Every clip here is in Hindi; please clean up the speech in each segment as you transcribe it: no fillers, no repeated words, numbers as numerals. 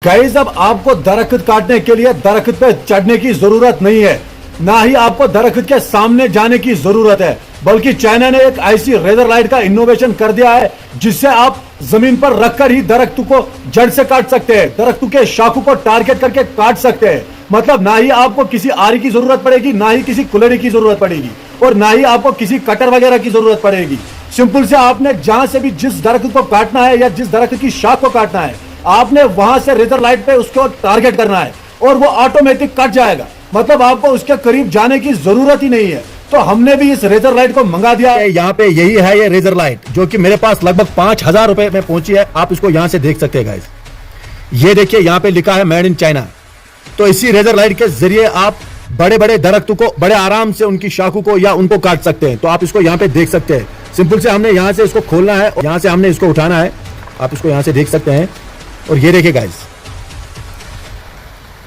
गाइस, अब आपको दरख्त काटने के लिए दरख्त पे चढ़ने की जरूरत नहीं है, ना ही आपको दरख्त के सामने जाने की जरूरत है, बल्कि चाइना ने एक ऐसी रेजर लाइट का इनोवेशन कर दिया है जिससे आप जमीन पर रखकर ही दरख्त को जड़ से काट सकते हैं, दरख्त के शाखों को टारगेट करके काट सकते हैं। मतलब ना ही आपको किसी आरी की जरूरत पड़ेगी, ना ही किसी कुल्हाड़ी की जरूरत पड़ेगी, और ना ही आपको किसी कटर वगैरह की जरूरत पड़ेगी। सिंपल से आपने जहां से भी जिस दरख्त को काटना है या जिस दरख्त की शाख को काटना है, आपने वहां से रेजर लाइट पे उसको टारगेट करना है और वो ऑटोमेटिक कट जाएगा। मतलब आपको उसके करीब जाने की जरूरत ही नहीं है। तो हमने भी इस रेजर लाइट को मंगा दिया है। यहाँ पे यही है ये रेजर लाइट, जो कि मेरे पास लगभग 5000 रुपए में पहुंची है। आप इसको यहाँ से देख सकते हैं गाइस, ये देखिए यहाँ पे लिखा है मेड इन चाइना। तो इसी रेजर लाइट के जरिए आप बड़े बड़े दरख्तों को बड़े आराम से उनकी शाखों को या उनको काट सकते हैं। तो आप इसको यहाँ पे देख सकते हैं। सिंपल से हमने यहाँ से इसको खोलना है, यहाँ से हमने इसको उठाना है। आप इसको यहाँ से देख सकते हैं। और ये देखिए गाइस,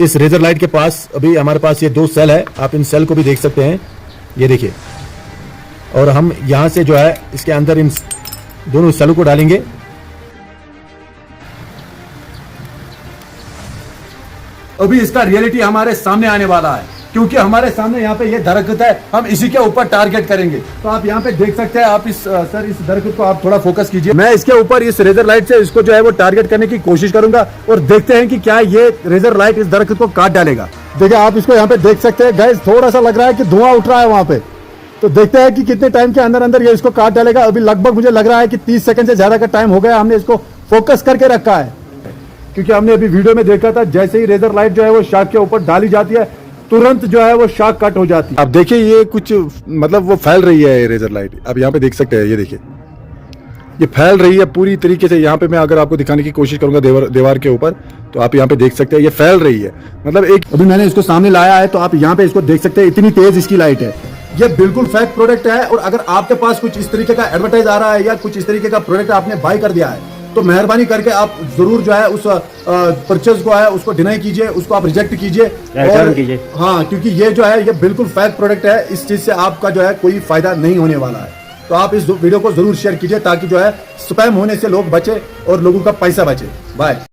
इस रेजर लाइट के पास अभी हमारे पास ये 2 सेल है। आप इन सेल को भी देख सकते हैं, ये देखिए। और हम यहां से जो है इसके अंदर इन दोनों सेलों को डालेंगे। अभी इसका रियलिटी हमारे सामने आने वाला है, क्योंकि हमारे सामने यहाँ पे ये दरख्त है, हम इसी के ऊपर टारगेट करेंगे। तो आप यहाँ पे देख सकते हैं। आप इस दरख्त को आप थोड़ा फोकस कीजिए। मैं इसके ऊपर इस रेजर लाइट से इसको जो है वो टारगेट करने की कोशिश करूंगा और देखते हैं कि क्या ये रेजर लाइट इस दरख्त को काट डालेगा। देखिए, आप इसको यहाँ पे देख सकते हैं गाइस, थोड़ा सा लग रहा है कि धुआं उठ रहा है वहां पे। तो देखते हैं कि कितने टाइम के अंदर अंदर ये इसको काट डालेगा। अभी लगभग मुझे लग रहा है कि 30 सेकंड से ज्यादा का टाइम हो गया। हमने इसको फोकस करके रखा है, क्योंकि हमने अभी वीडियो में देखा था, जैसे ही रेजर लाइट जो है वो शाख के ऊपर डाली जाती है, तुरंत जो है वो शाख कट हो जाती है। अब देखिए, ये कुछ मतलब वो फैल रही है ये रेजर लाइट। अब यहाँ पे देख सकते हैं, ये देखिए, ये फैल रही है पूरी तरीके से। यहाँ पे मैं अगर आपको दिखाने की कोशिश करूंगा दीवार के ऊपर, तो आप यहाँ पे देख सकते हैं ये फैल रही है। मतलब एक अभी मैंने इसको सामने लाया है, तो आप यहाँ पे इसको देख सकते हैं, इतनी तेज इसकी लाइट है। ये बिल्कुल फेक प्रोडक्ट है। और अगर आपके पास कुछ इस तरीके का एडवर्टाइज आ रहा है या कुछ इस तरीके का प्रोडक्ट आपने बाय कर दिया है, तो मेहरबानी करके आप जरूर जो है उस परचेज को है उसको डिनाई कीजिए, उसको आप रिजेक्ट कीजिए और कीजिए। हाँ, क्योंकि ये जो है ये बिल्कुल फेक प्रोडक्ट है। इस चीज से आपका जो है कोई फायदा नहीं होने वाला है। तो आप इस वीडियो को जरूर शेयर कीजिए, ताकि जो है स्पैम होने से लोग बचे और लोगों का पैसा बचे। बाय।